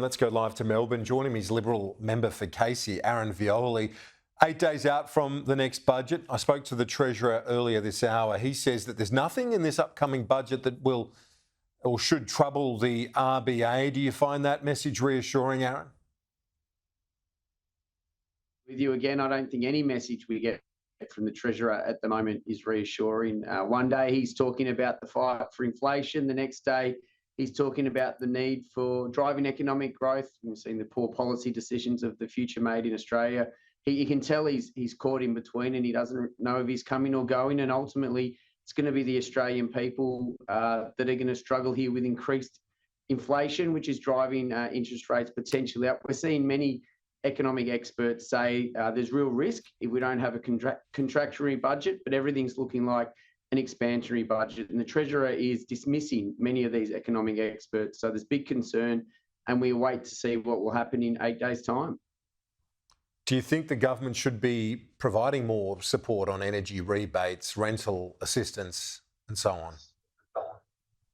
Let's go live to Melbourne. Joining me is Liberal member for Casey, Aaron Violi. 8 days out from the next budget. I spoke to the Treasurer earlier this hour. He says that there's nothing in this upcoming budget that will or should trouble the RBA. Do you find that message reassuring, Aaron? With you again, I don't think any message we get from the Treasurer at the moment is reassuring. One day he's talking about the fight for inflation. The next day he's talking about the need for driving economic growth. We've seen the poor policy decisions of the future made in Australia. You can tell he's caught in between and he doesn't know if he's coming or going. And ultimately, it's going to be the Australian people that are going to struggle here with increased inflation, which is driving interest rates potentially up. We're seeing many economic experts say there's real risk if we don't have a contractionary budget, but everything's looking like an expansionary budget. And the Treasurer is dismissing many of these economic experts. So there's big concern and we wait to see what will happen in 8 days' time. Do you think the government should be providing more support on energy rebates, rental assistance and so on?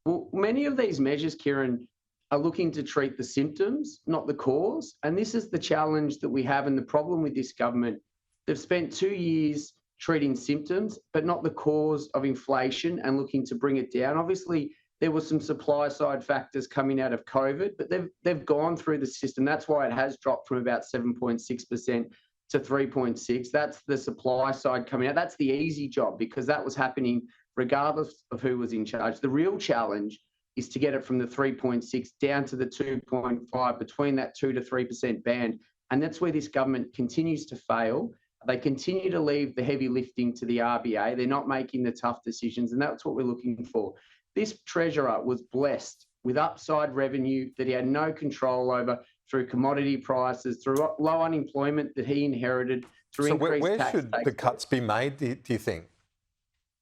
Well, many of these measures, Kieran, are looking to treat the symptoms, not the cause. And this is the challenge that we have and the problem with this government. They've spent 2 years treating symptoms, but not the cause of inflation and looking to bring it down. Obviously, there were some supply side factors coming out of COVID, but they've gone through the system. That's why it has dropped from about 7.6% to 3.6%. That's the supply side coming out. That's the easy job because that was happening regardless of who was in charge. The real challenge is to get it from the 3.6 down to the 2.5, between that 2 to 3% band. And that's where this government continues to fail. They continue to leave the heavy lifting to the RBA. They're not making the tough decisions, and that's what we're looking for. This Treasurer was blessed with upside revenue that he had no control over through commodity prices, through low unemployment that he inherited, through increased where tax should the cuts be made, do you think?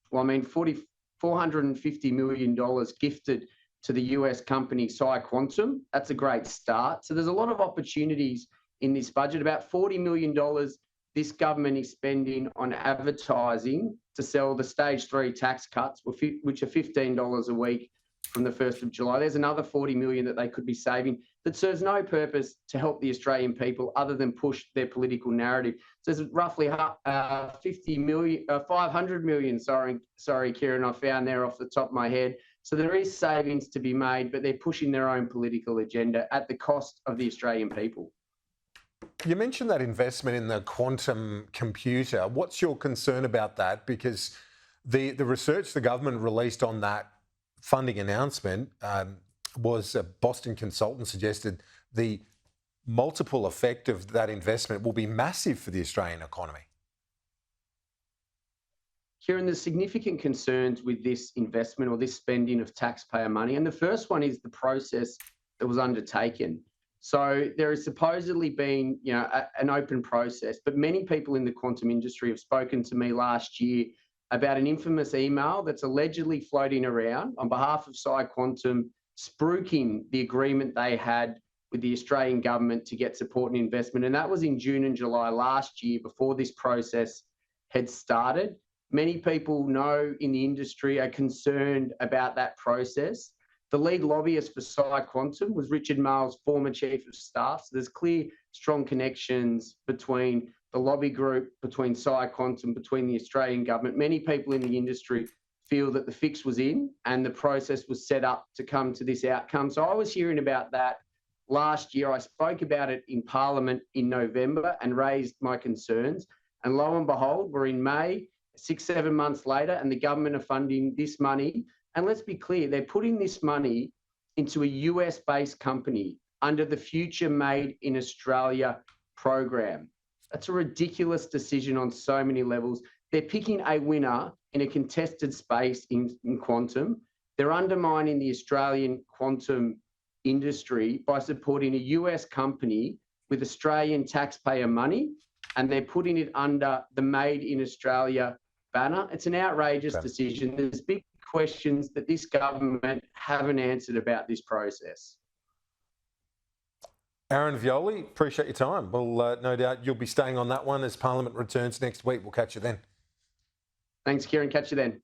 Well, I mean, $450 million gifted to the US company PsiQuantum. That's a great start. So there's a lot of opportunities in this budget. About $40 million this government is spending on advertising to sell the stage 3 tax cuts, which are $15 a week from the 1st of July. There's another $40 million that they could be saving that serves no purpose to help the Australian people other than push their political narrative. So there's roughly 500 million, sorry, Kieran, I found there off the top of my head. So there is savings to be made, but they're pushing their own political agenda at the cost of the Australian people. You mentioned that investment in the quantum computer. What's your concern about that? Because the research the government released on that funding announcement was a Boston consultant suggested the multiple effect of that investment will be massive for the Australian economy. Kieran, there's significant concerns with this investment or this spending of taxpayer money. And the first one is the process that was undertaken. So there has supposedly been, an open process, but many people in the quantum industry have spoken to me last year about an infamous email that's allegedly floating around on behalf of PsiQuantum, spruiking the agreement they had with the Australian government to get support and investment. And that was in June and July last year before this process had started. Many people know in the industry are concerned about that process. The lead lobbyist for PsiQuantum was Richard Marles, former Chief of Staff. So there's clear, strong connections between the lobby group, between PsiQuantum, between the Australian government. Many people in the industry feel that the fix was in and the process was set up to come to this outcome. So I was hearing about that last year. I spoke about it in Parliament in November and raised my concerns. And lo and behold, we're in May, 6-7 months later, and the government are funding this money. And let's be clear, they're putting this money into a US-based company under the Future Made in Australia program. That's a ridiculous decision on so many levels. They're picking a winner in a contested space in quantum. They're undermining the Australian quantum industry by supporting a US company with Australian taxpayer money, and they're putting it under the Made in Australia banner. It's an outrageous decision. There's big questions that this government haven't answered about this process. Aaron Violi, appreciate your time. Well, no doubt you'll be staying on that one as Parliament returns next week. We'll catch you then. Thanks, Kieran. Catch you then.